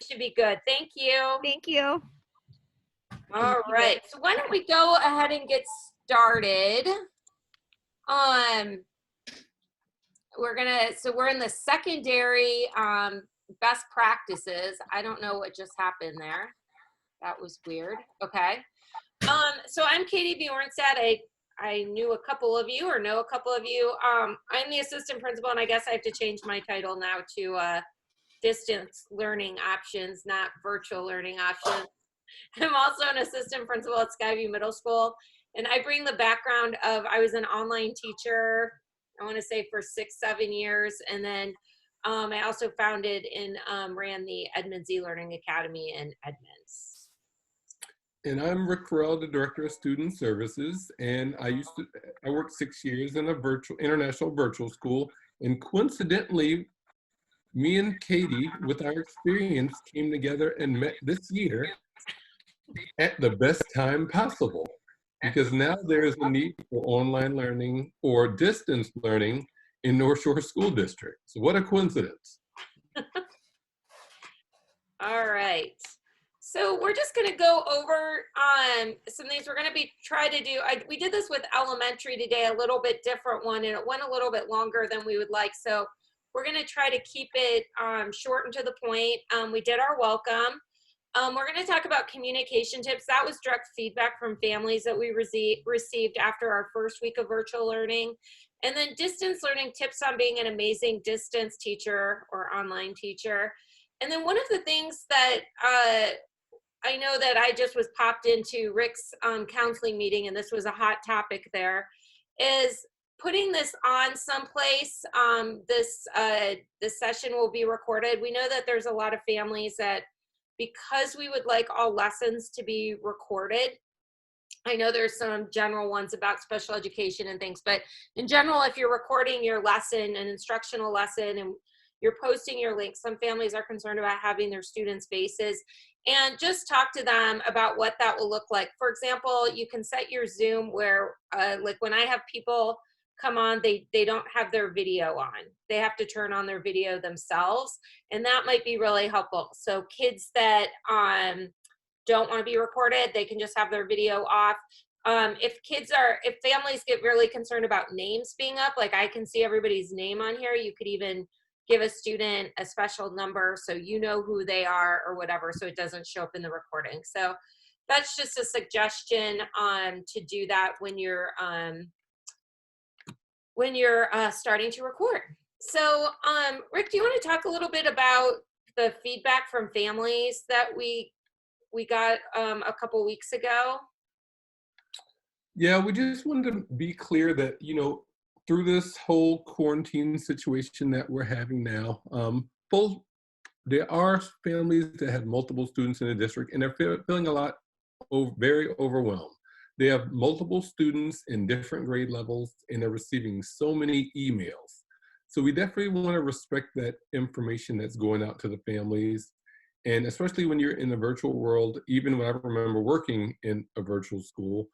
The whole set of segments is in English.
Should be good. Thank you. Thank you. All right. So why don't we go ahead and get started? We're in the secondary best practices. I don't know what just happened there. That was weird. Okay. So I'm Katie Bjornstad. I knew a couple of you or know a couple of you. I'm the assistant principal, and I guess I have to change my title now to distance learning options, not virtual learning options. I'm also an assistant principal at Skyview Middle School, and I bring the background of I was an online teacher, I want to say for 6-7 years, and then I also founded and ran the Edmonds e-Learning Academy in Edmonds. And I'm Rick Farrell, the Director of Student Services, and I worked 6 years in a international virtual school, and coincidentally, me and Katie, with our experience, came together and met this year at the best time possible, because now there is a need for online learning or distance learning in North Shore School District. So what a coincidence. All right. So we're just going to go over some things we're going to be trying to do. We did this with elementary today, a little bit different one, and it went a little bit longer than we would like. So we're going to try to keep it short and to the point. We did our welcome. We're going to talk about communication tips. That was direct feedback from families that we received after our first week of virtual learning. And then distance learning tips on being an amazing distance teacher or online teacher. And then one of the things that I know that I just was popped into Rick's counseling meeting, and this was a hot topic there, is putting this on someplace. This session will be recorded. We know that there's a lot of families that, because we would like all lessons to be recorded, I know there's some general ones about special education and things, but in general, if you're recording your lesson, an instructional lesson, and you're posting your links, some families are concerned about having their students' faces, and just talk to them about what that will look like. For example, you can set your Zoom where, like when I have people come on, they don't have their video on. They have to turn on their video themselves, and that might be really helpful. So kids that don't want to be recorded, they can just have their video off. If families get really concerned about names being up, like I can see everybody's name on here, you could even give a student a special number so you know who they are or whatever, so it doesn't show up in the recording. So that's just a suggestion to do that when you're starting to record. So Rick, do you want to talk a little bit about the feedback from families that we got a couple weeks ago? Yeah, we just wanted to be clear that, through this whole quarantine situation that we're having now, there are families that have multiple students in the district, and they're feeling very overwhelmed. They have multiple students in different grade levels, and they're receiving so many emails. So we definitely want to respect that information that's going out to the families. And especially when you're in the virtual world, even when I remember working in a virtual school,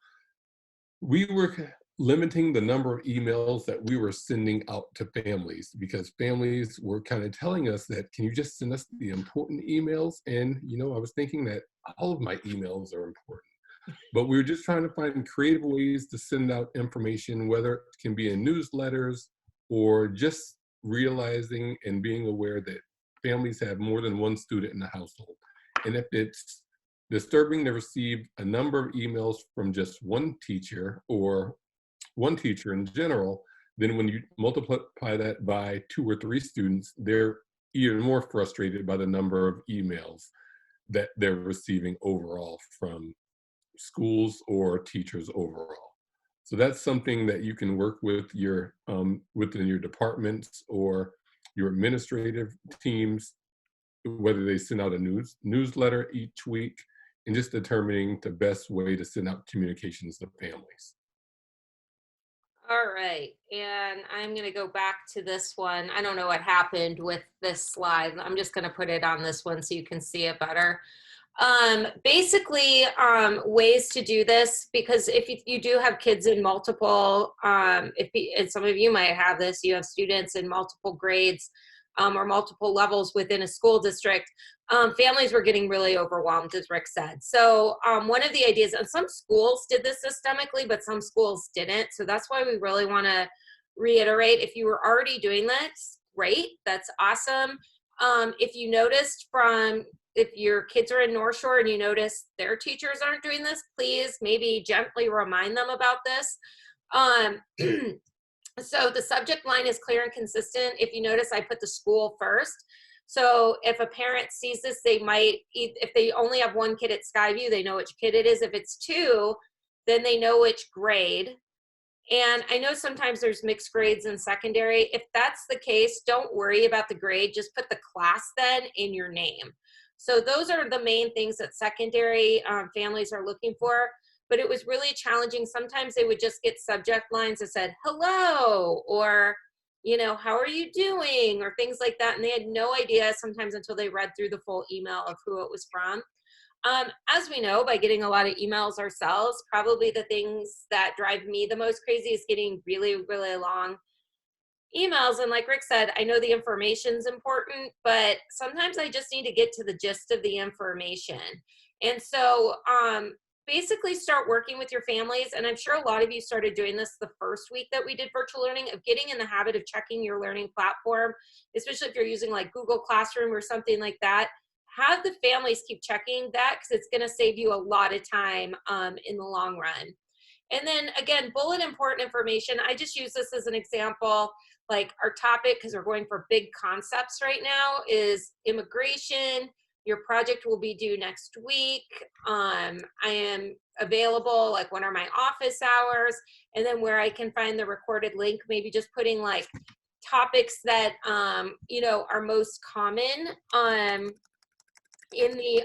we were limiting the number of emails that we were sending out to families, because families were kind of telling us that, can you just send us the important emails? And, I was thinking that all of my emails are important, but we were just trying to find creative ways to send out information, whether it can be in newsletters or just realizing and being aware that families have more than one student in the household. And if it's disturbing to receive a number of emails from just one teacher or one teacher in general, then when you multiply that by 2 or 3 students, they're even more frustrated by the number of emails that they're receiving overall from schools or teachers overall. So that's something that you can work with within your departments or your administrative teams, whether they send out a newsletter each week, and just determining the best way to send out communications to families. All right, and I'm going to go back to this one. I don't know what happened with this slide. I'm just going to put it on this one so you can see it better. Basically, ways to do this, because if you do have kids in multiple, and some of you might have this, you have students in multiple grades, or multiple levels within a school district, families were getting really overwhelmed, as Rick said. So one of the ideas, and some schools did this systemically, but some schools didn't. So that's why we really want to reiterate, if you were already doing that, great, that's awesome. If you noticed if your kids are in North Shore and you notice their teachers aren't doing this, please maybe gently remind them about this. So the subject line is clear and consistent. If you notice, I put the school first. So if a parent sees this, they might, if they only have one kid at Skyview, they know which kid it is. If it's two, then they know which grade. And I know sometimes there's mixed grades in secondary. If that's the case, don't worry about the grade. Just put the class then in your name. So those are the main things that secondary families are looking for. But it was really challenging. Sometimes they would just get subject lines that said, hello, or, you know, how are you doing, or things like that. And they had no idea sometimes until they read through the full email of who it was from. As we know, by getting a lot of emails ourselves, probably the things that drive me the most crazy is getting really, really long emails. And like Rick said, I know the information's important, but sometimes I just need to get to the gist of the information. And so basically start working with your families. And I'm sure a lot of you started doing this the first week that we did virtual learning, of getting in the habit of checking your learning platform, especially if you're using like Google Classroom or something like that. Have the families keep checking that, because it's going to save you a lot of time in the long run. And then again, bullet important information. I just use this as an example. Like our topic, because we're going for big concepts right now, is immigration. Your project will be due next week. I am available, like when are my office hours, and then where I can find the recorded link, maybe just putting like topics that you know, are most common in the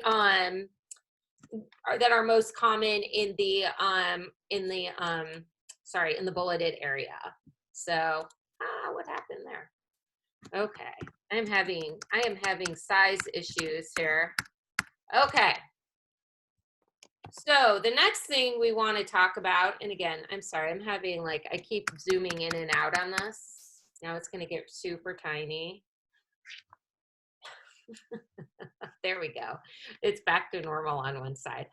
that are most common in the sorry, in the bulleted area. So what happened there? Okay, I am having size issues here. Okay, so the next thing we want to talk about, and again, I'm sorry, I'm having like, I keep zooming in and out on this. Now it's going to get super tiny. There we go. It's back to normal on one side.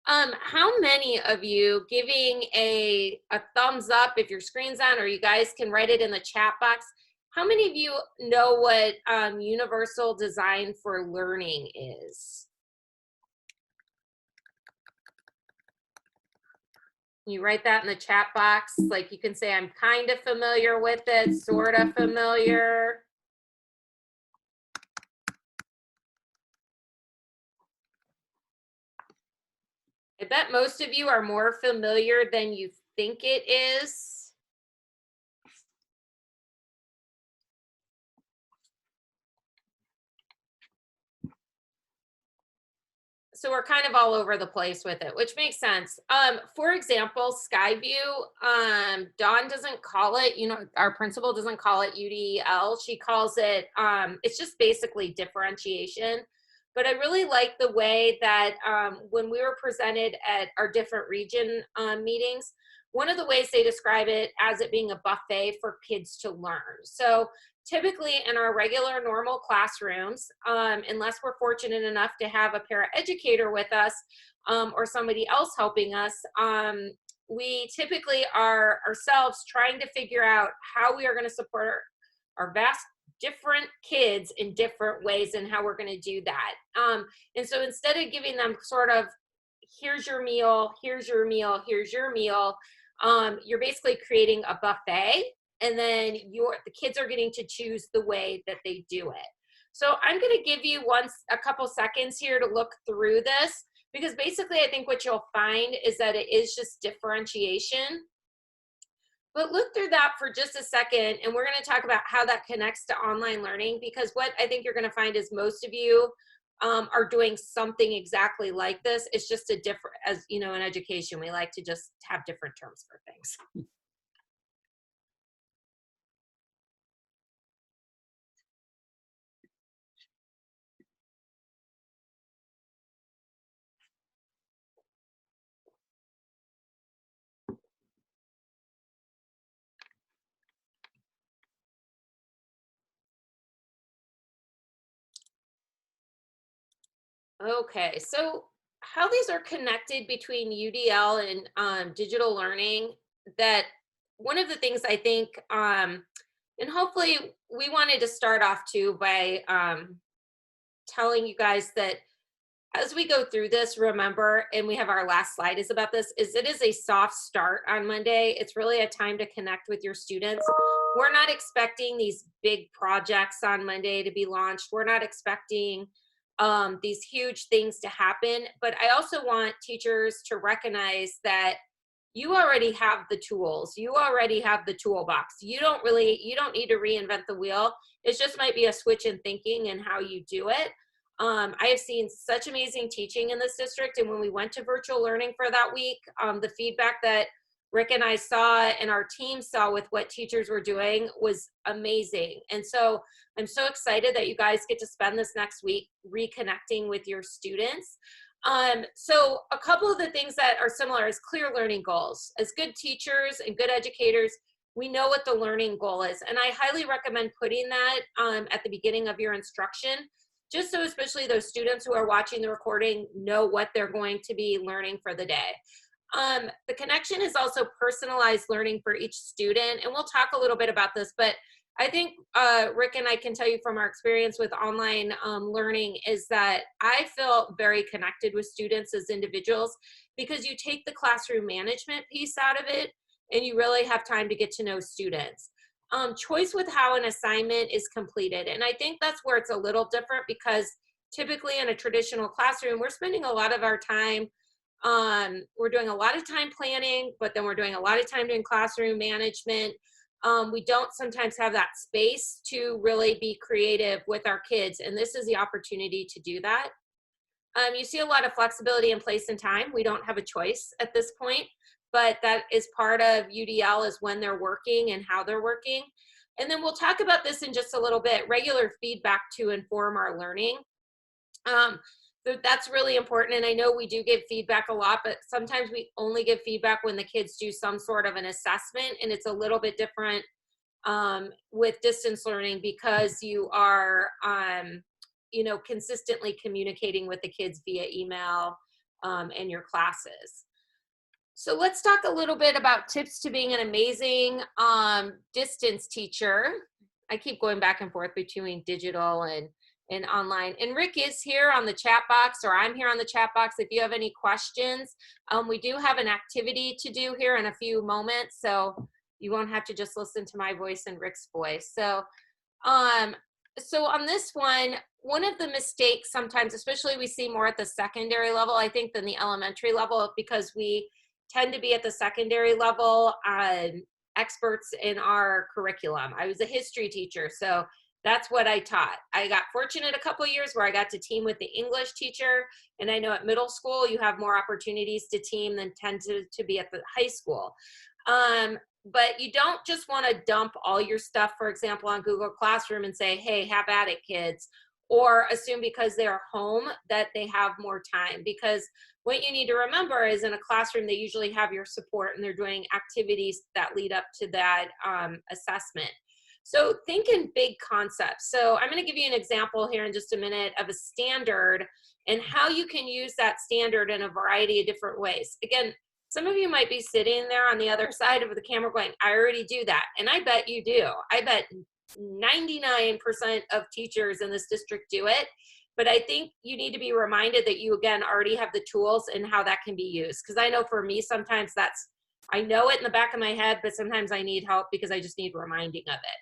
How many of you, giving a thumbs up if your screen's on, or you guys can write it in the chat box, how many of you know what universal design for learning is? You write that in the chat box. Like you can say, I'm kind of familiar with it, sort of familiar. I bet most of you are more familiar than you think it is. So we're kind of all over the place with it, which makes sense. For example, Skyview, Dawn doesn't call it, you know, our principal doesn't call it UDL. She calls it, it's just basically differentiation. But I really like the way that when we were presented at our different region meetings, one of the ways they describe it as it being a buffet for kids to learn. So typically in our regular normal classrooms, unless we're fortunate enough to have a paraeducator with us or somebody else helping us, we typically are ourselves trying to figure out how we are going to support our vast different kids in different ways and how we're going to do that. And so instead of giving them sort of, here's your meal, here's your meal, here's your meal, you're basically creating a buffet, and then the kids are getting to choose the way that they do it. So I'm going to give you a couple seconds here to look through this, because basically I think what you'll find is that it is just differentiation. But look through that for just a second, and we're going to talk about how that connects to online learning, because what I think you're going to find is most of you are doing something exactly like this. It's just a different, as you know, in education, we like to just have different terms for things. Okay, so how these are connected between UDL and digital learning, that one of the things I think, and hopefully we wanted to start off too by telling you guys that as we go through this, remember, and we have our last slide is about this, is it is a soft start on Monday. It's really a time to connect with your students. We're not expecting these big projects on Monday to be launched. We're not expecting these huge things to happen, but I also want teachers to recognize that you already have the tools. You already have the toolbox. You don't need to reinvent the wheel. It just might be a switch in thinking and how you do it. I have seen such amazing teaching in this district. And when we went to virtual learning for that week, the feedback that Rick and I saw and our team saw with what teachers were doing was amazing. And so I'm so excited that you guys get to spend this next week reconnecting with your students. So a couple of the things that are similar is clear learning goals. As good teachers and good educators, we know what the learning goal is. And I highly recommend putting that at the beginning of your instruction, just so especially those students who are watching the recording know what they're going to be learning for the day. The connection is also personalized learning for each student, and we'll talk a little bit about this, but I think Rick and I can tell you from our experience with online learning is that I feel very connected with students as individuals because you take the classroom management piece out of it and you really have time to get to know students. Choice with how an assignment is completed. And I think that's where it's a little different because typically in a traditional classroom, we're spending a lot of our time, we're doing a lot of time planning, but then we're doing a lot of time doing classroom management. We don't sometimes have that space to really be creative with our kids. And this is the opportunity to do that. You see a lot of flexibility in place and time. We don't have a choice at this point, but that is part of UDL is when they're working and how they're working. And then we'll talk about this in just a little bit, regular feedback to inform our learning. So that's really important. And I know we do give feedback a lot, but sometimes we only give feedback when the kids do some sort of an assessment, and it's a little bit different with distance learning because you are consistently communicating with the kids via email and your classes. So let's talk a little bit about tips to being an amazing distance teacher. I keep going back and forth between digital and online. And Rick is here on the chat box, or I'm here on the chat box if you have any questions. We do have an activity to do here in a few moments, so you won't have to just listen to my voice and Rick's voice. So on this one of the mistakes sometimes, especially we see more at the secondary level, I think, than the elementary level, because we tend to be at the secondary level experts in our curriculum. I was a history teacher, so that's what I taught. I got fortunate a couple of years where I got to team with the English teacher, and I know at middle school you have more opportunities to team than tend to be at the high school. But you don't just want to dump all your stuff, for example, on Google Classroom and say, hey, have at it, kids, or assume because they're home that they have more time. Because what you need to remember is in a classroom, they usually have your support and they're doing activities that lead up to that assessment. So think in big concepts. So I'm going to give you an example here in just a minute of a standard and how you can use that standard in a variety of different ways. Again, some of you might be sitting there on the other side of the camera going, I already do that. And I bet you do. I bet 99% of teachers in this district do it. But I think you need to be reminded that you, again, already have the tools and how that can be used. Because I know for me, sometimes I know it in the back of my head, but sometimes I need help because I just need reminding of it.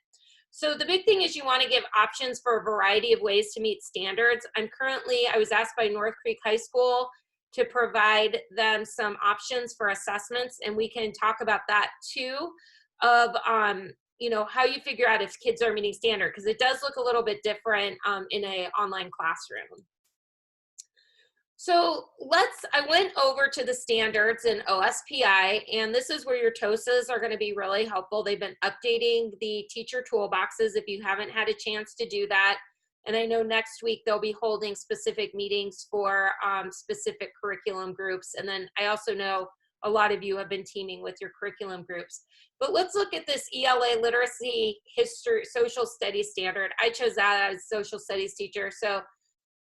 So the big thing is you want to give options for a variety of ways to meet standards. I was asked by North Creek High School to provide them some options for assessments, and we can talk about that too, of how you figure out if kids are meeting standard, because it does look a little bit different in an online classroom. So I went over to the standards in OSPI, and this is where your TOSAs are going to be really helpful. They've been updating the teacher toolboxes if you haven't had a chance to do that. And I know next week they'll be holding specific meetings for specific curriculum groups. And then I also know a lot of you have been teaming with your curriculum groups. But let's look at this ELA literacy history social studies standard. I chose that as a social studies teacher. So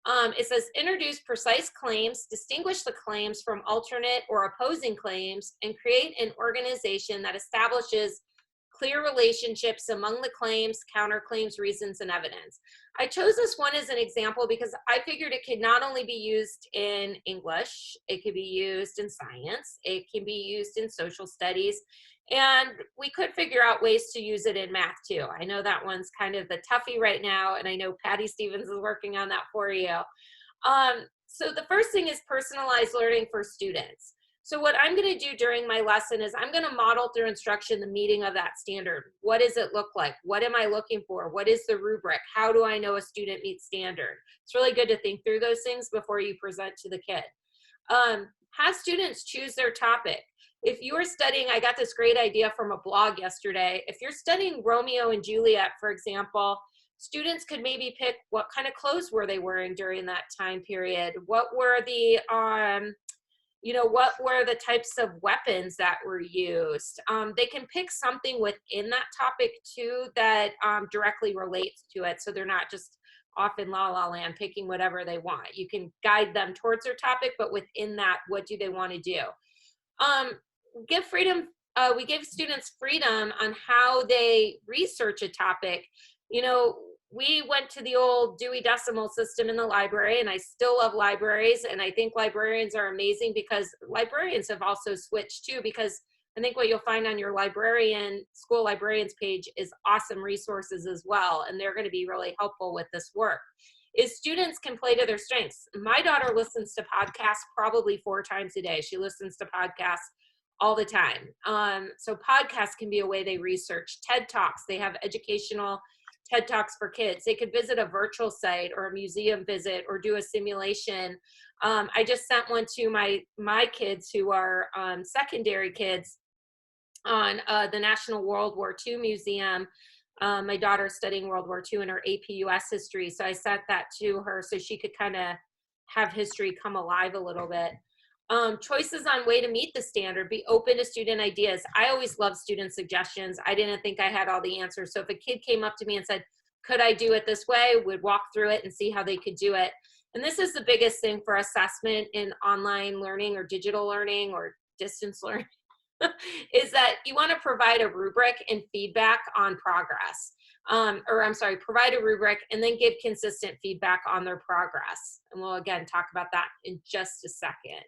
It says introduce precise claims, distinguish the claims from alternate or opposing claims, and create an organization that establishes clear relationships among the claims, counterclaims, reasons, and evidence. I chose this one as an example because I figured it could not only be used in English, it could be used in science, it can be used in social studies, and we could figure out ways to use it in math too. I know that one's kind of the toughie right now, and I know Patty Stevens is working on that for you. So the first thing is personalized learning for students. So what I'm going to do during my lesson is I'm going to model through instruction the meeting of that standard. What does it look like? What am I looking for? What is the rubric? How do I know a student meets standard? It's really good to think through those things before you present to the kid. Have students choose their topic. If you are studying, I got this great idea from a blog yesterday. If you're studying Romeo and Juliet, for example, students could maybe pick what kind of clothes were they wearing during that time period? What were the what were the types of weapons that were used? They can pick something within that topic too that directly relates to it, so they're not just off in la la land picking whatever they want. You can guide them towards their topic, but within that, what do they want to do? Give freedom. We give students freedom on how they research a topic. We went to the old Dewey Decimal System in the library, and I still love libraries, and I think librarians are amazing because librarians have also switched too, because I think what you'll find on your school librarians page is awesome resources as well, and they're going to be really helpful with this work. Is students can play to their strengths. My daughter listens to podcasts probably 4 times a day. She listens to podcasts all the time. So podcasts can be a way they research. TED Talks, they have educational TED Talks for kids. They could visit a virtual site or a museum visit or do a simulation. I just sent one to my kids who are secondary kids on the National World War II Museum. My daughter's studying World War II in her AP US history, so I sent that to her so she could kind of have history come alive a little bit. Choices on way to meet the standard, be open to student ideas. I always love student suggestions. I didn't think I had all the answers. So if a kid came up to me and said, could I do it this way? We'd walk through it and see how they could do it. And this is the biggest thing for assessment in online learning or digital learning or distance learning is that you want to provide a rubric and feedback on progress. Provide a rubric and then give consistent feedback on their progress. And we'll again talk about that in just a second.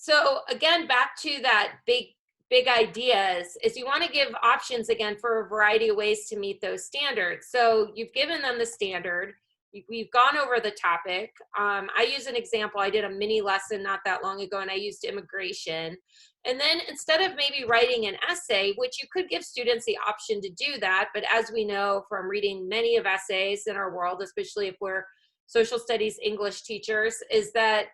So again, back to that big ideas is you want to give options again for a variety of ways to meet those standards. So you've given them the standard. We've gone over the topic. I use an example. I did a mini lesson not that long ago, and I used immigration. And then instead of maybe writing an essay, which you could give students the option to do that, but as we know from reading many of essays in our world, especially if we're social studies English teachers, is that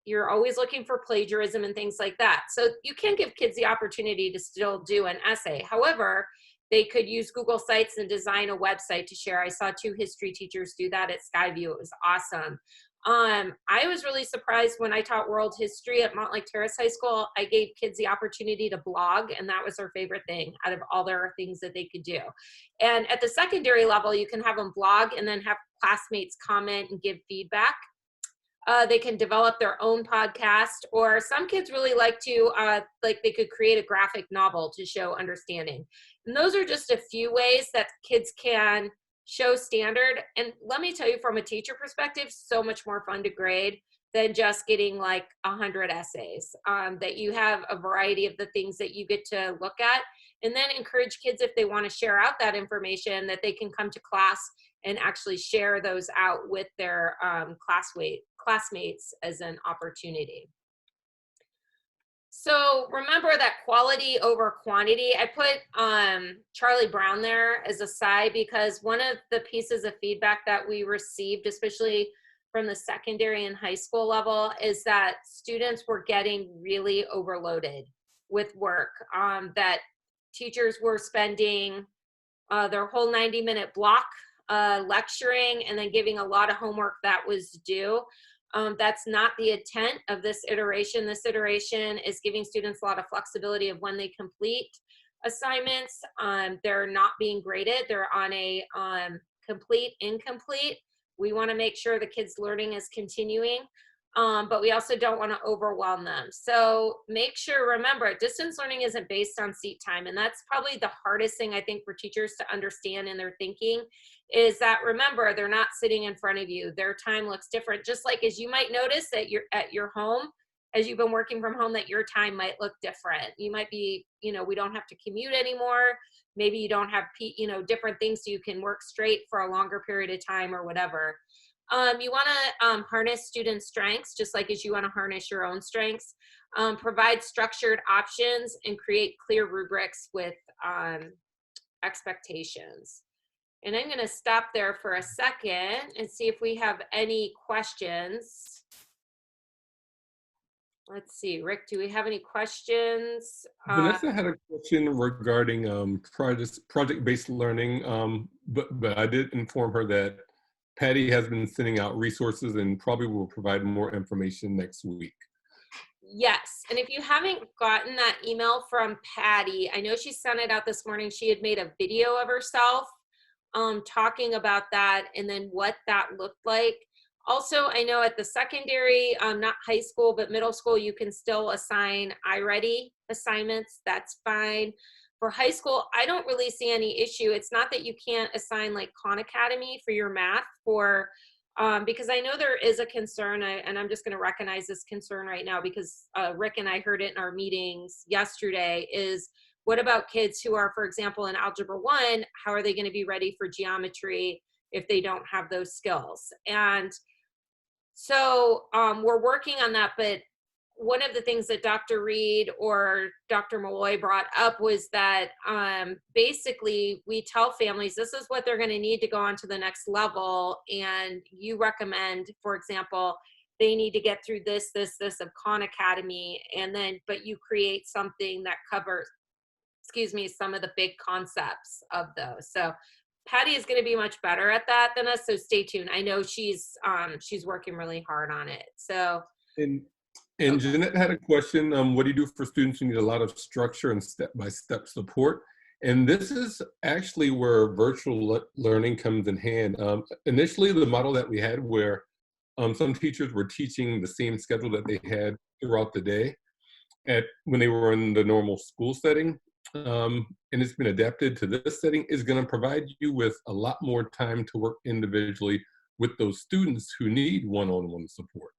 you're always looking for plagiarism and things like that. So you can give kids the opportunity to still do an essay. However, they could use Google Sites and design a website to share. I saw 2 history teachers do that at Skyview. It was awesome. I was really surprised when I taught world history at Montlake Terrace High School. I gave kids the opportunity to blog, and that was their favorite thing out of all their things that they could do. And at the secondary level, you can have them blog and then have classmates comment and give feedback. They can develop their own podcast, or some kids really like to, they could create a graphic novel to show understanding. And those are just a few ways that kids can show standard. And let me tell you, from a teacher perspective, so much more fun to grade than just getting like 100 essays, that you have a variety of the things that you get to look at, and then encourage kids, if they want to share out that information, that they can come to class and actually share those out with their classmates as an opportunity. So remember that quality over quantity. I put Charlie Brown there as a side because one of the pieces of feedback that we received, especially from the secondary and high school level, is that students were getting really overloaded with work, that teachers were spending their whole 90-minute block lecturing and then giving a lot of homework that was due. That's not the intent of this iteration. This iteration is giving students a lot of flexibility of when they complete assignments. They're not being graded. They're on a complete, incomplete, We want to make sure the kids' learning is continuing, but we also don't want to overwhelm them. So make sure, remember, distance learning isn't based on seat time. And that's probably the hardest thing I think for teachers to understand in their thinking, is that, remember, they're not sitting in front of you. Their time looks different. Just like as you might notice that you're at your home, as you've been working from home, that your time might look different. You might be, we don't have to commute anymore. Maybe you don't have, different things so you can work straight for a longer period of time or whatever. You want to harness student strengths, just like as you want to harness your own strengths. Provide structured options and create clear rubrics with expectations. And I'm going to stop there for a second and see if we have any questions. Let's see, Rick, do we have any questions? Vanessa had a question regarding project-based learning, but I did inform her that Patty has been sending out resources and probably will provide more information next week. Yes, and if you haven't gotten that email from Patty, I know she sent it out this morning. She had made a video of herself talking about that and then what that looked like. Also, I know at the secondary, not high school, but middle school, you can still assign iReady assignments. That's fine. For high school, I don't really see any issue. It's not that you can't assign like Khan Academy for your math because I know there is a concern, and I'm just going to recognize this concern right now because Rick and I heard it in our meetings yesterday, is what about kids who are, for example, in Algebra 1, how are they going to be ready for geometry if they don't have those skills? And so we're working on that, but one of the things that Dr. Reed or Dr. Malloy brought up was that basically we tell families this is what they're going to need to go on to the next level, and you recommend, for example, they need to get through this of Khan Academy, and then but you create something that covers, some of the big concepts of those. So Patty is going to be much better at that than us, so stay tuned. I know she's working really hard on it. So. And Okay. Jeanette had a question. What do you do for students who need a lot of structure and step-by-step support? And this is actually where virtual learning comes in hand. Initially, the model that we had where some teachers were teaching the same schedule that they had throughout the day when they were in the normal school setting, and it's been adapted to this setting, is going to provide you with a lot more time to work individually with those students who need one-on-one support.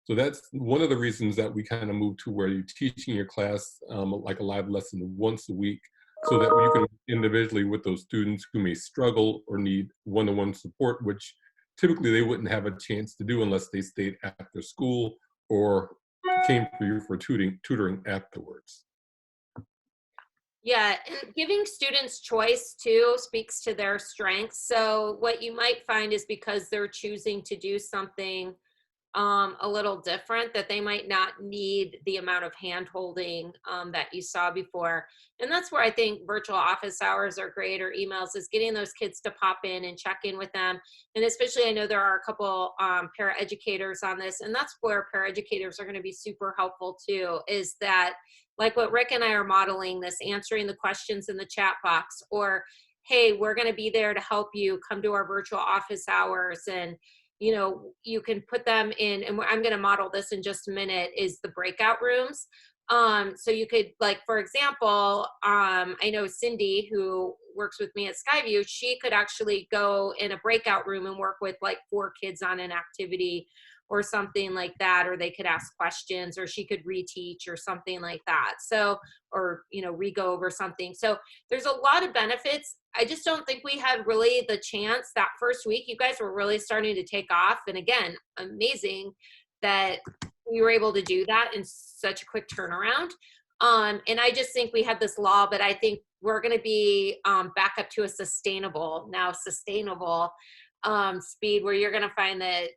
So that's one of the reasons that we kind of moved to where you're teaching your class like a live lesson once a week, so that you can work individually with those students who may struggle or need one-on-one support, which typically they wouldn't have a chance to do unless they stayed after school or came for you for tutoring afterwards. Yeah, and giving students choice too speaks to their strengths. So what you might find is because they're choosing to do something a little different, that they might not need the amount of hand holding that you saw before. And that's where I think virtual office hours are great, or emails, is getting those kids to pop in and check in with them. And especially, I know there are a couple paraeducators on this, and that's where paraeducators are going to be super helpful too, is that like what Rick and I are modeling, this answering the questions in the chat box, or hey, we're going to be there to help you, come to our virtual office hours. And you can put them in, and I'm going to model this in just a minute, is the breakout rooms. So you could, like, for example, I know Cindy, who works with me at Skyview, she could actually go in a breakout room and work with like 4 kids on an activity or something like that, or they could ask questions, or she could reteach or something like that. So, or, re-go over something. So there's a lot of benefits. I just don't think we had really the chance that first week. You guys were really starting to take off. And again, amazing that we were able to do that in such a quick turnaround. And I just think we had this law, but I think we're going to be back up to a sustainable speed, where you're going to find that,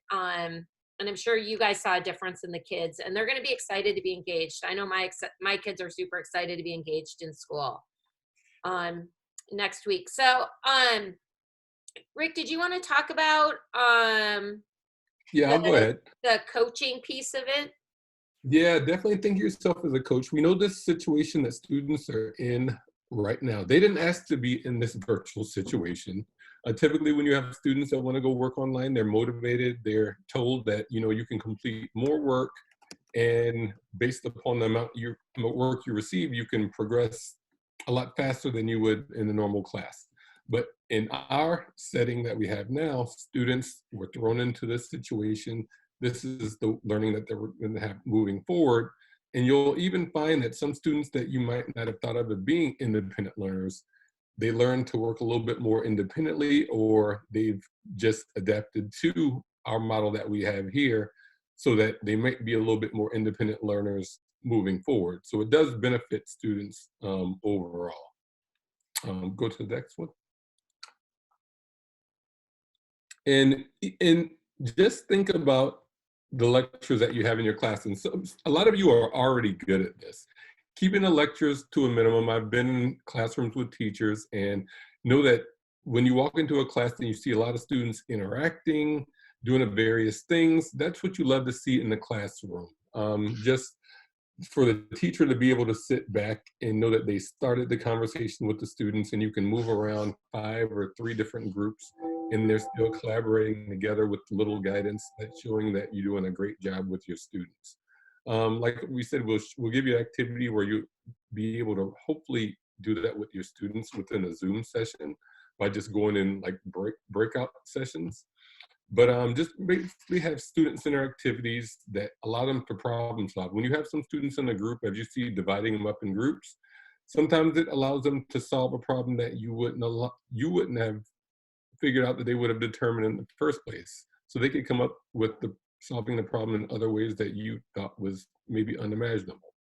and I'm sure you guys saw a difference in the kids, and they're going to be excited to be engaged. I know my kids are super excited to be engaged in school next week. So, Rick, did you want to talk about Yeah, I'll go ahead. The coaching piece of it? Yeah, definitely think of yourself as a coach. We know this situation that students are in right now. They didn't ask to be in this virtual situation. Typically, when you have students that want to go work online, they're motivated. They're told that, you know, you can complete more work, and based upon the amount of work you receive, you can progress a lot faster than you would in a normal class. But in our setting that we have now, students were thrown into this situation. This is the learning that they're going to have moving forward. And you'll even find that some students that you might not have thought of as being independent learners, they learn to work a little bit more independently, or they've just adapted to our model that we have here so that they might be a little bit more independent learners moving forward. So it does benefit students overall. Go to the next one. And just think about the lectures that you have in your class. And so a lot of you are already good at this. Keeping the lectures to a minimum. I've been in classrooms with teachers and know that when you walk into a class and you see a lot of students interacting, doing various things, that's what you love to see in the classroom. Just for the teacher to be able to sit back and know that they started the conversation with the students, and you can move around 5 or 3 different groups and they're still collaborating together with little guidance that's showing that you're doing a great job with your students. Like we said, we'll give you an activity where you be able to hopefully do that with your students within a Zoom session by just going in like breakout sessions. But just basically have students in their activities that allow them to problem solve. When you have some students in a group, as you see, dividing them up in groups, sometimes it allows them to solve a problem that you wouldn't have figured out that they would have determined in the first place. So they could come up with solving the problem in other ways that you thought was maybe unimaginable.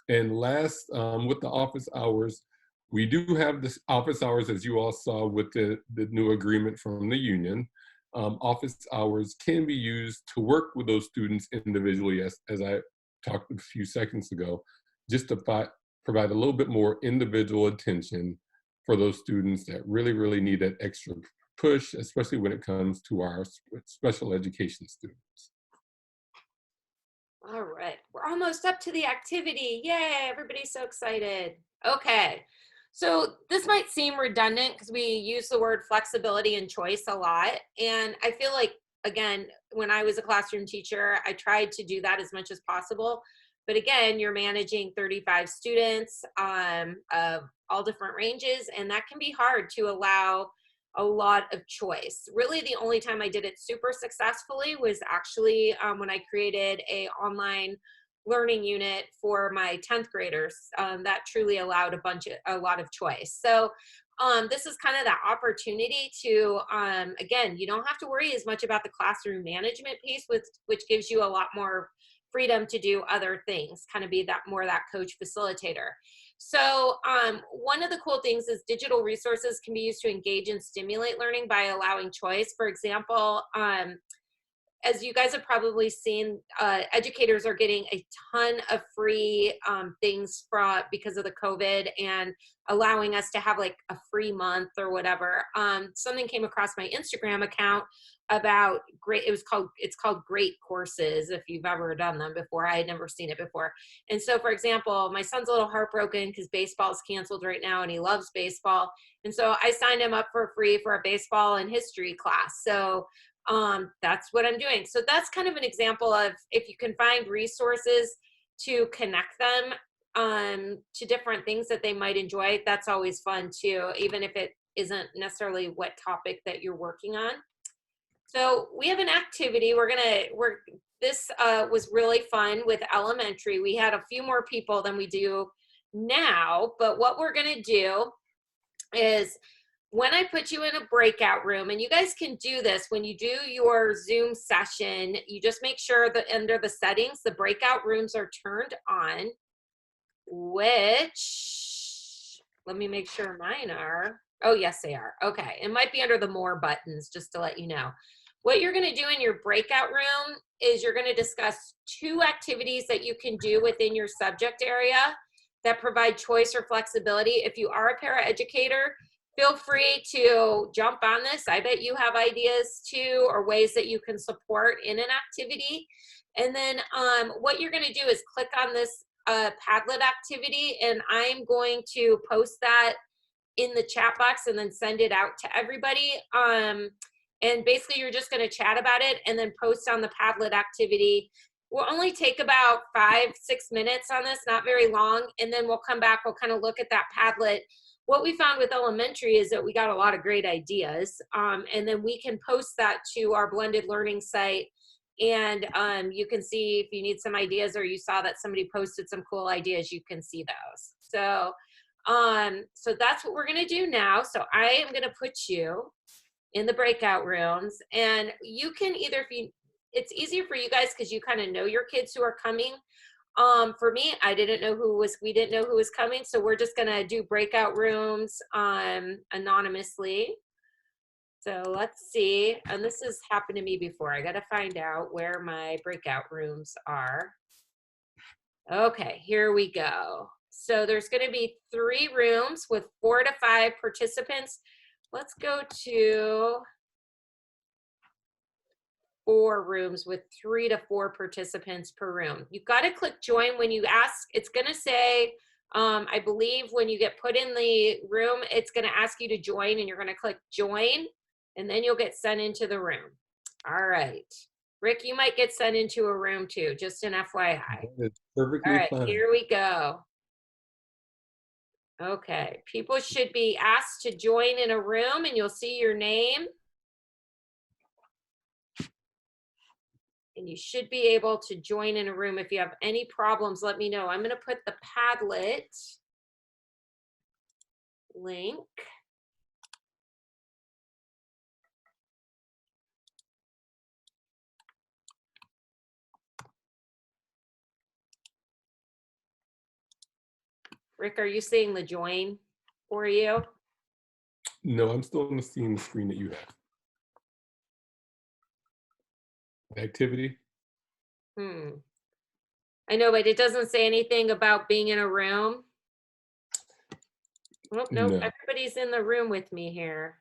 And last, with the office hours, we do have this office hours, as you all saw with the new agreement from the union. Office hours can be used to work with those students individually, as I talked a few seconds ago, just to provide a little bit more individual attention for those students that really, really need that extra push, especially when it comes to our special education students. All right, we're almost up to the activity. Yay, everybody's so excited. Okay, so this might seem redundant because we use the word flexibility and choice a lot. And I feel like, again, when I was a classroom teacher, I tried to do that as much as possible. But again, you're managing 35 students of all different ranges, and that can be hard to allow a lot of choice. Really, the only time I did it super successfully was actually when I created a online learning unit for my 10th graders. That truly allowed a lot of choice. So this is kind of that opportunity to, again, you don't have to worry as much about the classroom management piece, which gives you a lot more freedom to do other things, kind of be that coach facilitator. So one of the cool things is digital resources can be used to engage and stimulate learning by allowing choice. For example, as you guys have probably seen, educators are getting a ton of free things because of the COVID and allowing us to have like a free month or whatever. Something came across my Instagram account about it's called Great Courses, if you've ever done them before. I had never seen it before. And so, for example, my son's a little heartbroken because baseball is canceled right now and he loves baseball. And so I signed him up for free for a baseball and history class. So that's what I'm doing. So that's kind of an example of, if you can find resources to connect them to different things that they might enjoy, that's always fun too, even if it isn't necessarily what topic that you're working on. So we have an activity. This was really fun with elementary. We had a few more people than we do now, but what we're gonna do is, when I put you in a breakout room, and you guys can do this when you do your Zoom session, you just make sure that under the settings, the breakout rooms are turned on, which, let me make sure mine are. Oh, yes, they are. Okay, it might be under the more buttons, just to let you know. What you're gonna do in your breakout room is you're gonna discuss 2 activities that you can do within your subject area that provide choice or flexibility. If you are a paraeducator, feel free to jump on this. I bet you have ideas too, or ways that you can support in an activity. And then what you're gonna do is click on this Padlet activity, and I'm going to post that in the chat box and then send it out to everybody. And basically you're just going to chat about it and then post on the Padlet activity. We'll only take about 5-6 minutes on this, not very long. And then we'll come back, we'll kind of look at that Padlet. What we found with elementary is that we got a lot of great ideas. And then we can post that to our blended learning site. And you can see if you need some ideas or you saw that somebody posted some cool ideas, you can see those. So, so that's what we're gonna do now. So I am gonna put you in the breakout rooms, and you can either, it's easier for you guys because you kind of know your kids who are coming. For me, we didn't know who was coming, so we're just gonna do breakout rooms anonymously. So let's see, and this has happened to me before. I gotta find out where my breakout rooms are. Okay, here we go. So there's gonna be 3 rooms with 4 to 5 participants. Let's go to 4 rooms with 3 to 4 participants per room. You've got to click join when you ask. It's going to say, I believe when you get put in the room, it's going to ask you to join, and you're going to click join, and then you'll get sent into the room. All right. Rick, you might get sent into a room too, just an FYI. It's perfectly All right, fine. here we go. Okay, people should be asked to join in a room, and you'll see your name. And you should be able to join in a room. If you have any problems, let me know. I'm going to put the Padlet link. Rick, are you seeing the join for you? No, I'm still on seeing the screen that you have. Activity? I know, but it doesn't say anything about being in a room. Oh, no, everybody's in the room with me here.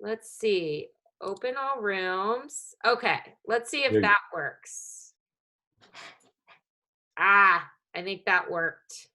Let's see. Open all rooms. Okay, let's see if that works. Ah, I think that worked.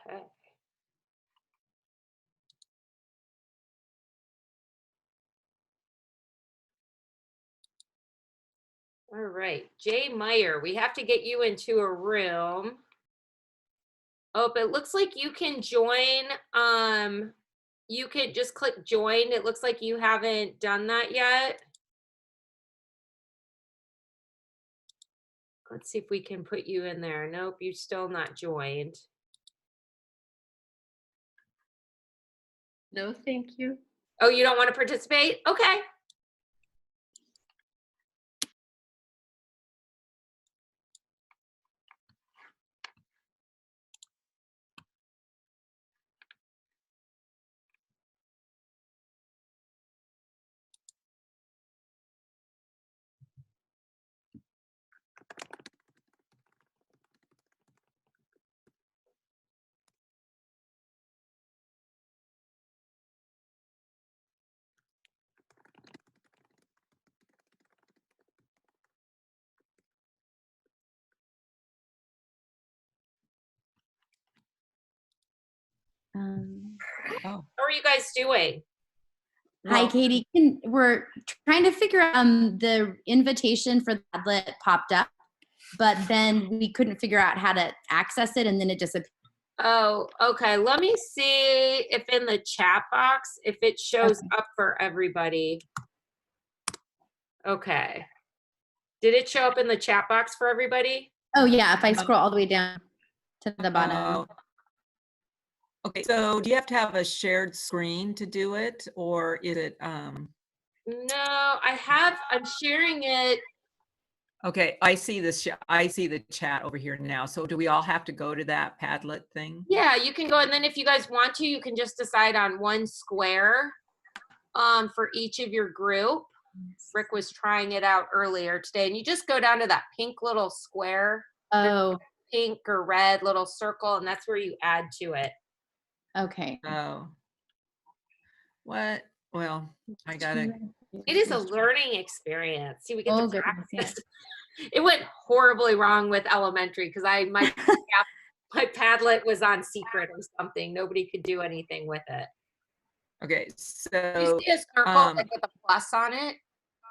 Okay. All right, Jay Meyer, we have to get you into a room. Oh, but it looks like you can join. You can just click join. It looks like you haven't done that yet. Let's see if we can put you in there. Nope, you're still not joined. No, thank you. Oh, you don't want to participate? Okay. How are you guys doing? Hi, Katie. We're trying to figure out the invitation for the Padlet popped up, but then we couldn't figure out how to access it, and then it disappeared. Oh, okay. Let me see if in the chat box, if it shows up for everybody. Okay. Did it show up in the chat box for everybody? Oh, yeah. If I scroll all the way down to the bottom. Okay, so do you have to have a shared screen to do it, or is it, No, I'm sharing it. okay, I see this, I see the chat over here now. So do we all have to go to that Padlet thing? Yeah, you can go, and then if you guys want to, you can just decide on one square for each of your group. Rick was trying it out earlier today, and you just go down to that pink little square. Oh, Pink or red little circle, and that's where you add to it. okay. Oh. What? Well, I gotta, It is a learning experience. See, we get Oh, to goodness, practice. It went horribly wrong with elementary because my Padlet was on secret or something. Nobody could do anything with it. okay, You so, see a circle like with a plus on it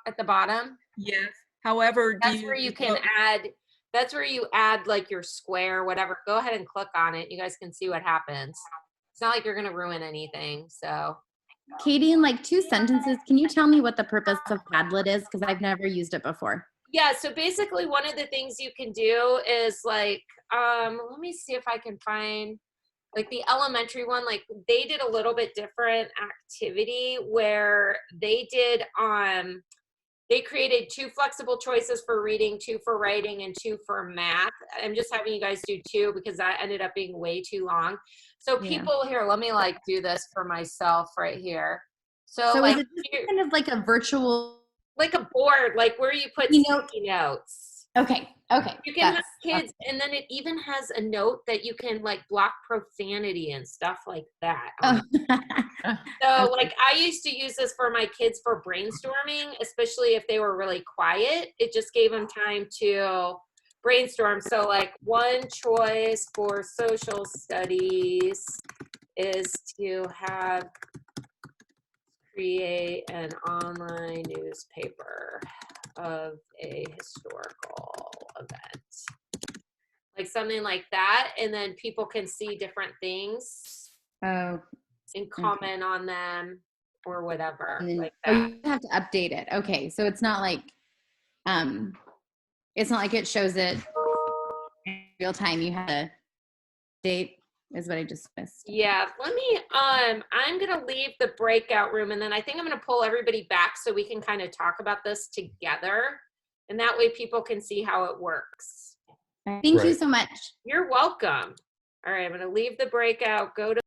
at the bottom? yes. However, That's where you can add. That's where you add like your square, whatever. Go ahead and click on it. You guys can see what happens. It's not like you're gonna ruin anything. So, Katie, in like 2 sentences, can you tell me what the purpose of Padlet is? Because I've never used it before. yeah. So basically, one of the things you can do is like, let me see if I can find like the elementary one. Like they did a little bit different activity where they did they created 2 flexible choices for reading, 2 for writing, and 2 for math. I'm just having you guys do 2 because that ended up being way too long. So people here, let me like do this for myself right here. So like is it just kind of like a virtual, like a board, like where you put sticky notes. Okay. You can have kids, and then it even has a note that you can like block profanity and stuff like that. So like I used to use this for my kids for brainstorming, especially if they were really quiet. It just gave them time to brainstorm. So like one choice for social studies is to create an online newspaper of a historical event. Like something like that, and then people can see different things and comment on them or whatever. And then, like that. you have to update it. Okay, so it's not like it shows it in real time. You have to date is what I just missed. Yeah, let me I'm gonna leave the breakout room, and then I think I'm gonna pull everybody back so we can kind of talk about this together, and that way people can see how it works. Thank you so much. You're welcome. All right, I'm gonna leave the breakout, go to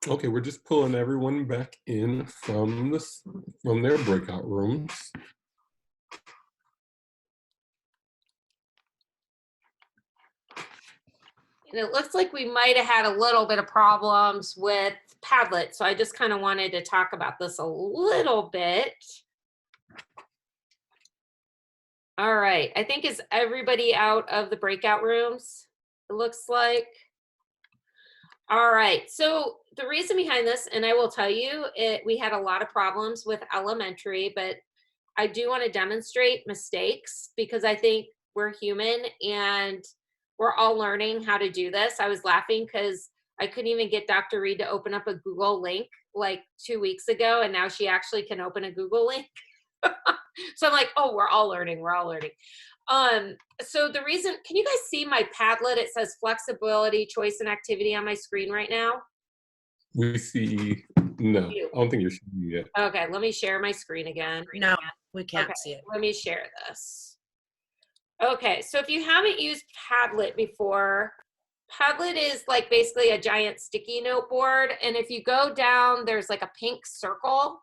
Okay, we're just pulling everyone back in from their breakout rooms. and it looks like we might have had a little bit of problems with Padlet, so I just kind of wanted to talk about this a little bit. All right, I think is everybody out of the breakout rooms? It looks like. All right, so the reason behind this, and I will tell you, we had a lot of problems with elementary, but I do want to demonstrate mistakes because I think we're human and we're all learning how to do this. I was laughing because I couldn't even get Dr. Reed to open up a Google link like 2 weeks ago, and now she actually can open a Google link. So I'm like, oh, we're all learning. So the reason, can you guys see my Padlet? It says flexibility, choice, and activity on my screen right now. We see, no, I don't think you're showing yet. Okay, let me share my screen again. No, we can't see it. Let me share this. Okay, so if you haven't used Padlet before, Padlet is like basically a giant sticky note board. And if you go down, there's like a pink circle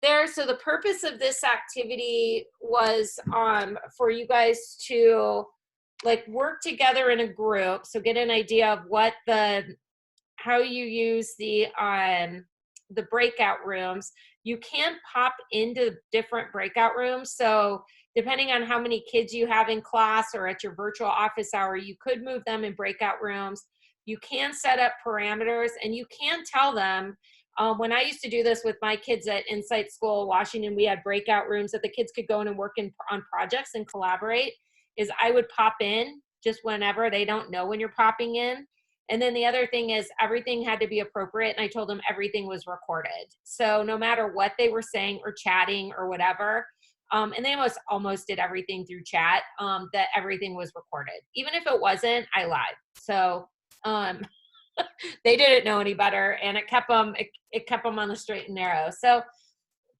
there. So the purpose of this activity was for you guys to like work together in a group. So get an idea of how you use the breakout rooms. You can pop into different breakout rooms. So depending on how many kids you have in class or at your virtual office hour, you could move them in breakout rooms. You can set up parameters, and you can tell them, when I used to do this with my kids at Insight School, Washington, we had breakout rooms that the kids could go in and work on projects and collaborate, is I would pop in just whenever. They don't know when you're popping in. And then the other thing is everything had to be appropriate, and I told them everything was recorded. So no matter what they were saying or chatting or whatever, and they almost did everything through chat, that everything was recorded. Even if it wasn't, I lied. So they didn't know any better, and it kept them on the straight and narrow. So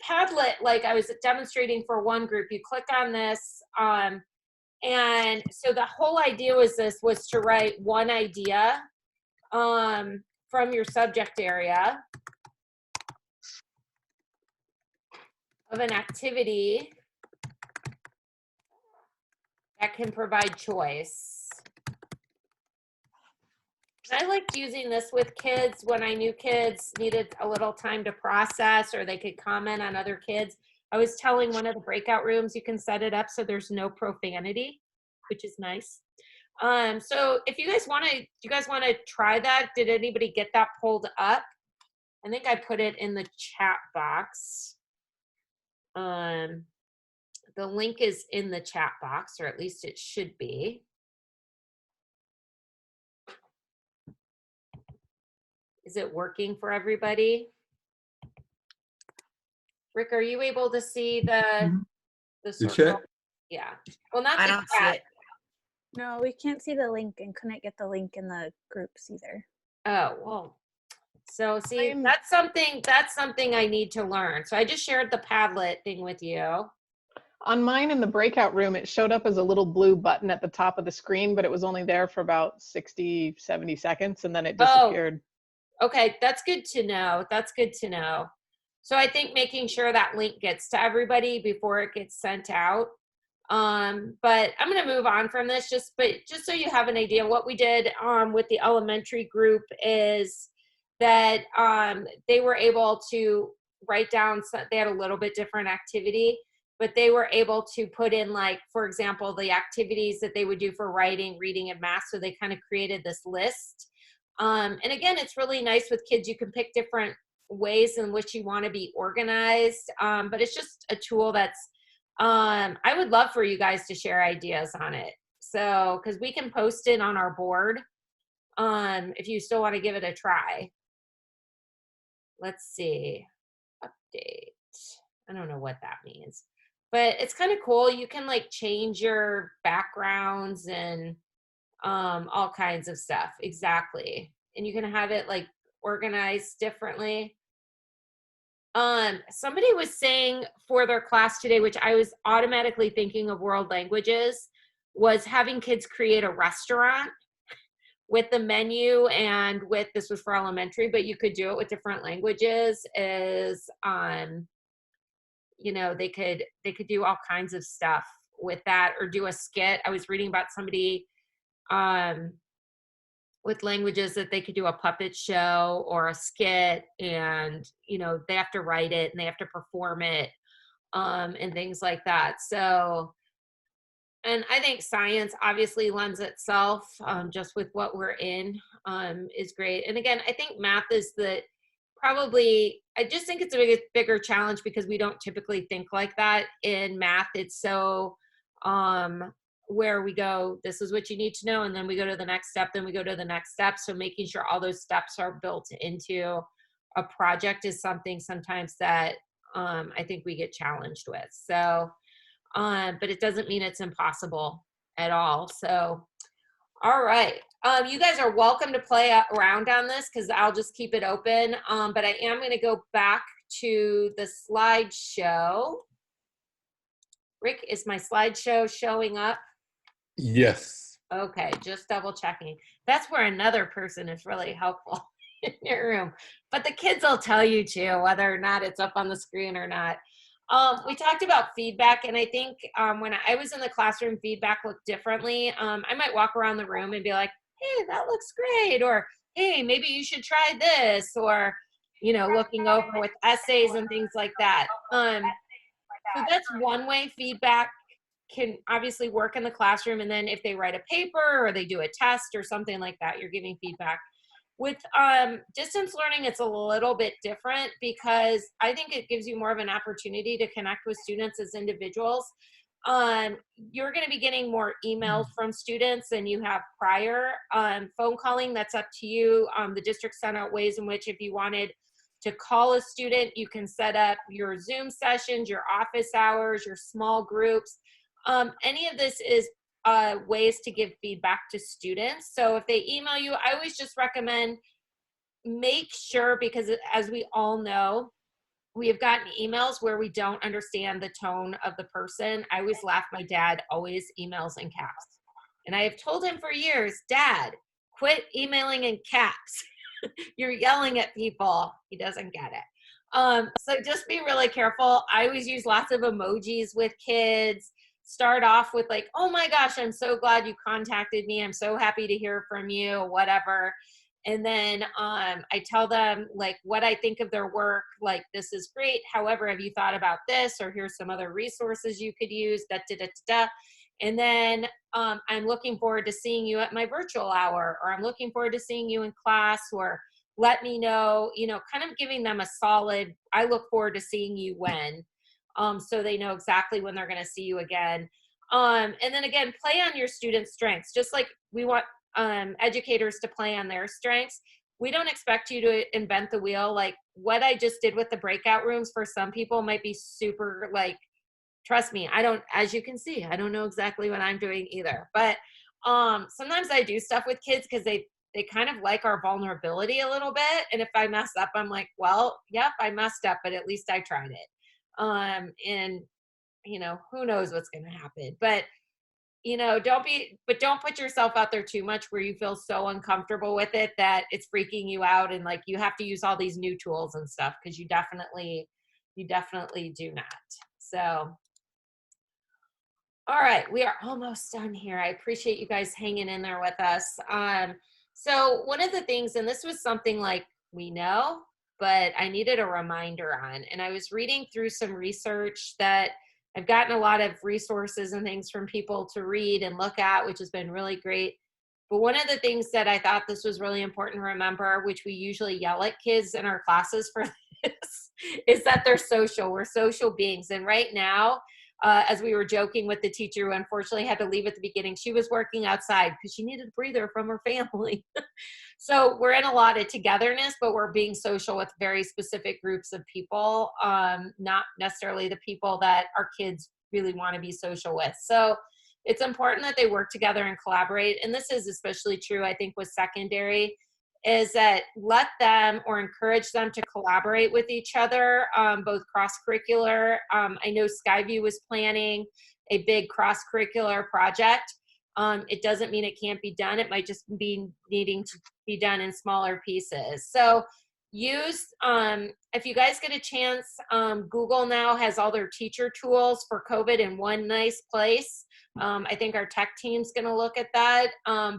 Padlet, like I was demonstrating for one group, you click on this, and so the whole idea was to write one idea from your subject area of an activity that can provide choice. I liked using this with kids when I knew kids needed a little time to process, or they could comment on other kids. I was telling one of the breakout rooms, you can set it up so there's no profanity, which is nice. So if you guys want to try that, did anybody get that pulled up? I think I put it in the chat box. The link is in the chat box, or at least it should be. Is it working for everybody? Rick, are you able to see the circle? chat? Yeah. Well, not I the don't see chat. it. No, we can't see the link and couldn't get the link in the groups either. Oh, well. So see, that's something I need to learn. So I just shared the Padlet thing with you. On mine in the breakout room, it showed up as a little blue button at the top of the screen, but it was only there for about 60, 70 seconds, and then it disappeared. Okay, that's good to know. That's good to know. So I think making sure that link gets to everybody before it gets sent out. But I'm going to move on from this, just so you have an idea. What we did with the elementary group is that they were able to write down, they had a little bit different activity, but they were able to put in, like, for example, the activities that they would do for writing, reading, and math. So they kind of created this list. And again, it's really nice with kids. You can pick different ways in which you want to be organized. But it's just a tool that's, I would love for you guys to share ideas on it. So, because we can post it on our board if you still want to give it a try. Let's see. Update. I don't know what that means. But it's kind of cool. You can, like, change your backgrounds and all kinds of stuff. Exactly. And you can have it, like, organized differently. Somebody was saying for their class today, which I was automatically thinking of world languages, was having kids create a restaurant with the menu, and with, this was for elementary, but you could do it with different languages, is you know, they could do all kinds of stuff with that, or do a skit. I was reading about somebody with languages that they could do a puppet show or a skit, and, you know, they have to write it and they have to perform it, and things like that. So, and I think science obviously lends itself, just with what we're in, is great. And again, I think math is I just think it's a bigger challenge because we don't typically think like that in math. It's so, where we go, this is what you need to know, and then we go to the next step, then we go to the next step. So making sure all those steps are built into a project is something sometimes that I think we get challenged with. So, but it doesn't mean it's impossible at all. So, all right. You guys are welcome to play around on this, because I'll just keep it open. But I am going to go back to the slideshow. Rick, is my slideshow showing up? Yes. Okay, just double checking. That's where another person is really helpful in your room. But the kids will tell you too, whether or not it's up on the screen or not. We talked about feedback, and I think when I was in the classroom, feedback looked differently. I might walk around the room and be like, hey, that looks great, or hey, maybe you should try this, or, you know, looking over with essays and things like that. So that's one way feedback can obviously work in the classroom. And then if they write a paper or they do a test or something like that, you're giving feedback. With distance learning, it's a little bit different because I think it gives you more of an opportunity to connect with students as individuals. You're going to be getting more emails from students than you have prior. Phone calling, that's up to you. The district sent out ways in which if you wanted to call a student, you can set up your Zoom sessions, your office hours, your small groups. Any of this is ways to give feedback to students. So if they email you, I always just recommend make sure, because as we all know, we have gotten emails where we don't understand the tone of the person. I always laugh. My dad always emails in caps. And I have told him for years, Dad, quit emailing in caps. You're yelling at people. He doesn't get it. So just be really careful. I always use lots of emojis with kids. Start off with like, oh my gosh, I'm so glad you contacted me. I'm so happy to hear from you, whatever. And then I tell them like what I think of their work, like this is great. However, have you thought about this? Or here's some other resources you could use, da, da, da, da, da. And then I'm looking forward to seeing you at my virtual hour, or I'm looking forward to seeing you in class, or let me know, you know, kind of giving them a solid, I look forward to seeing you when, so they know exactly when they're going to see you again. And then again, play on your students' strengths, just like we want educators to play on their strengths. We don't expect you to invent the wheel. Like what I just did with the breakout rooms for some people might be super like, trust me, I don't, as you can see, I don't know exactly what I'm doing either. But sometimes I do stuff with kids because they kind of like our vulnerability a little bit. And if I mess up, I'm like, well, yep, I messed up, but at least I tried it. And, you know, who knows what's going to happen. But, you know, don't put yourself out there too much where you feel so uncomfortable with it that it's freaking you out. And like, you have to use all these new tools and stuff, because you definitely do not. So. All right, we are almost done here. I appreciate you guys hanging in there with us. So one of the things, and this was something like we know, but I needed a reminder on, and I was reading through some research that I've gotten a lot of resources and things from people to read and look at, which has been really great. But one of the things that I thought this was really important to remember, which we usually yell at kids in our classes for this, is that they're social. We're social beings. And right now, as we were joking with the teacher who unfortunately had to leave at the beginning, she was working outside because she needed a breather from her family. So we're in a lot of togetherness, but we're being social with very specific groups of people, not necessarily the people that our kids really want to be social with. So it's important that they work together and collaborate. And this is especially true, I think, with secondary, is that let them or encourage them to collaborate with each other, both cross-curricular. I know Skyview was planning a big cross-curricular project. It doesn't mean it can't be done. It might just be needing to be done in smaller pieces. So use, if you guys get a chance, Google now has all their teacher tools for COVID in one nice place. I think our tech team's gonna look at that,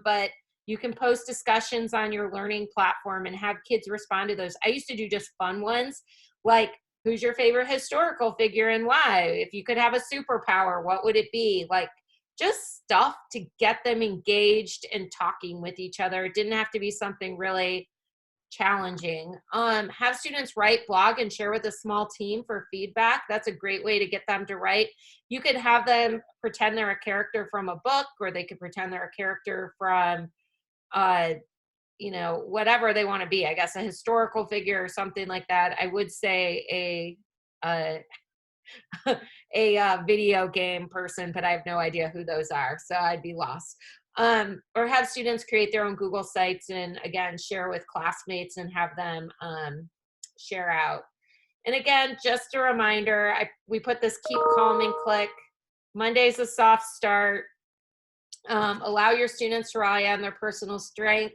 but you can post discussions on your learning platform and have kids respond to those. I used to do just fun ones, like who's your favorite historical figure and why? If you could have a superpower, what would it be? Like just stuff to get them engaged and talking with each other. It didn't have to be something really challenging. Have students write, blog, and share with a small team for feedback. That's a great way to get them to write. You could have them pretend they're a character from a book, or they could pretend they're a character from you know, whatever they want to be, I guess a historical figure or something like that. I would say a video game person, but I have no idea who those are, so I'd be lost. Or have students create their own Google sites and again share with classmates and have them share out. And again, just a reminder, we put this keep calm and click. Monday's a soft start. Allow your students to rely on their personal strength.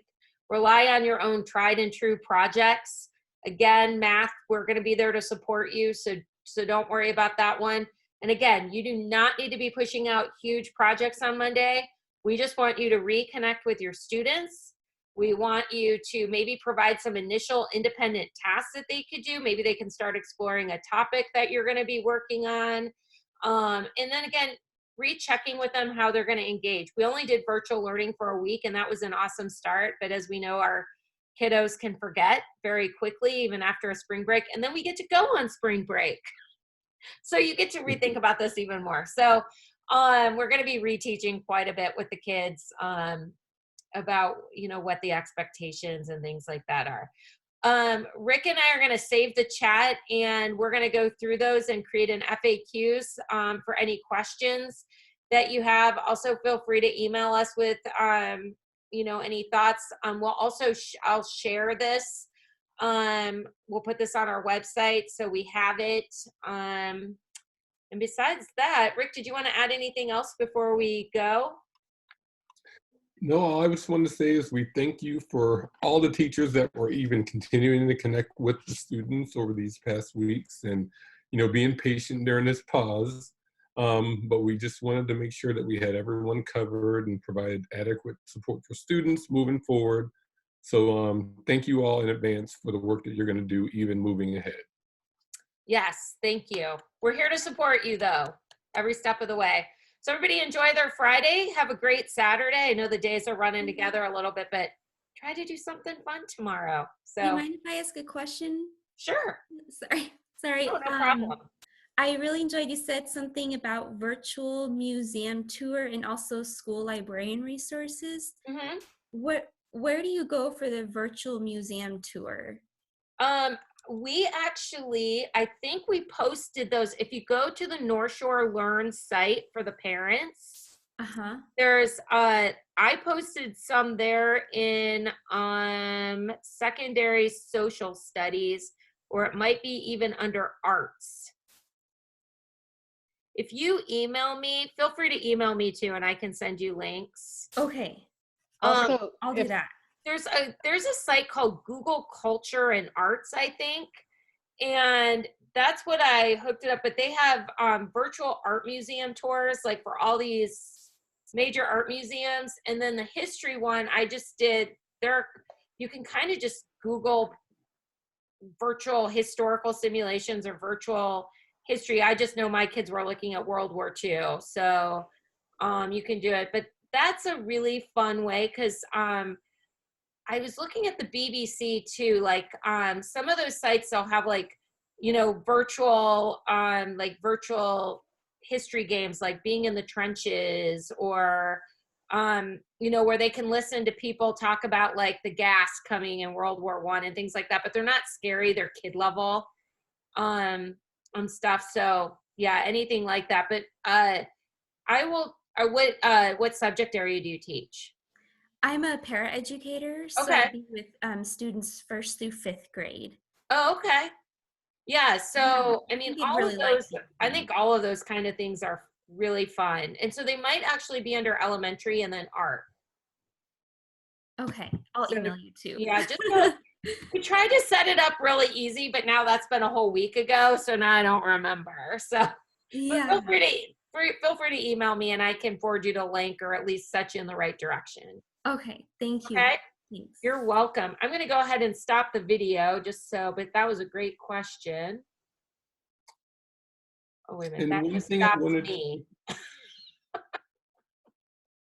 Rely on your own tried and true projects. Again, math, we're going to be there to support you, so don't worry about that one. And again, you do not need to be pushing out huge projects on Monday. We just want you to reconnect with your students, We want you to maybe provide some initial independent tasks that they could do. Maybe they can start exploring a topic that you're going to be working on. And then again, rechecking with them how they're going to engage. We only did virtual learning for a week, and that was an awesome start. But as we know, our kiddos can forget very quickly, even after a spring break. And then we get to go on spring break. So you get to rethink about this even more. So we're going to be reteaching quite a bit with the kids about, you know, what the expectations and things like that are. Rick and I are going to save the chat, and we're going to go through those and create an FAQs for any questions that you have. Also, feel free to email us with, you know, any thoughts. We'll also, I'll share this. We'll put this on our website so we have it. And besides that, Rick, did you want to add anything else before we go? No, all I just wanted to say is we thank you for all the teachers that were even continuing to connect with the students over these past weeks, and, you know, being patient during this pause. But we just wanted to make sure that we had everyone covered and provided adequate support for students moving forward. So thank you all in advance for the work that you're going to do, even moving ahead. Yes, thank you. We're here to support you, though, every step of the way. So everybody enjoy their Friday. Have a great Saturday. I know the days are running together a little bit, but try to do something fun tomorrow. So, do you mind if I ask a question? Sure. Sorry. No problem. I really enjoyed, you said something about virtual museum tour and also school librarian resources. Mm-hmm. Where do you go for the virtual museum tour? We actually, I think we posted those. If you go to the North Shore Learn site for the parents, there's, I posted some there in secondary social studies, or it might be even under arts. If you email me, feel free to email me too, and I can send you links. Okay. Also, I'll do that. There's a site called Google Culture and Arts, I think, and that's what I hooked it up. But they have virtual art museum tours, like for all these major art museums. And then the history one I just did there. You can kind of just Google virtual historical simulations or virtual history. I just know my kids were looking at World War II, so you can do it. But that's a really fun way, because I was looking at the BBC too, like some of those sites, they'll have like, you know, virtual history games, like being in the trenches, or, you know, where they can listen to people talk about like the gas coming in World War I and things like that, but they're not scary, they're kid level stuff. So yeah, anything like that. But what subject area do you teach? I'm a paraeducator, so Okay. I be with students 1st through 5th grade. Oh, okay. Yeah, so I mean, all really of those, like I think all of those kind of things are really fun. And so they might actually be under elementary and then art. Okay, I'll email you too. Yeah, just we tried to set it up really easy, but now that's been a whole week ago, so now I don't remember. So yeah. feel free to email me, and I can forward you the link, or at least set you in the right direction. Okay, thank you. Okay. Thanks. You're welcome. I'm going to go ahead and stop the video but that was a great question. Oh, wait a minute. And That one just thing I stopped wanted, me.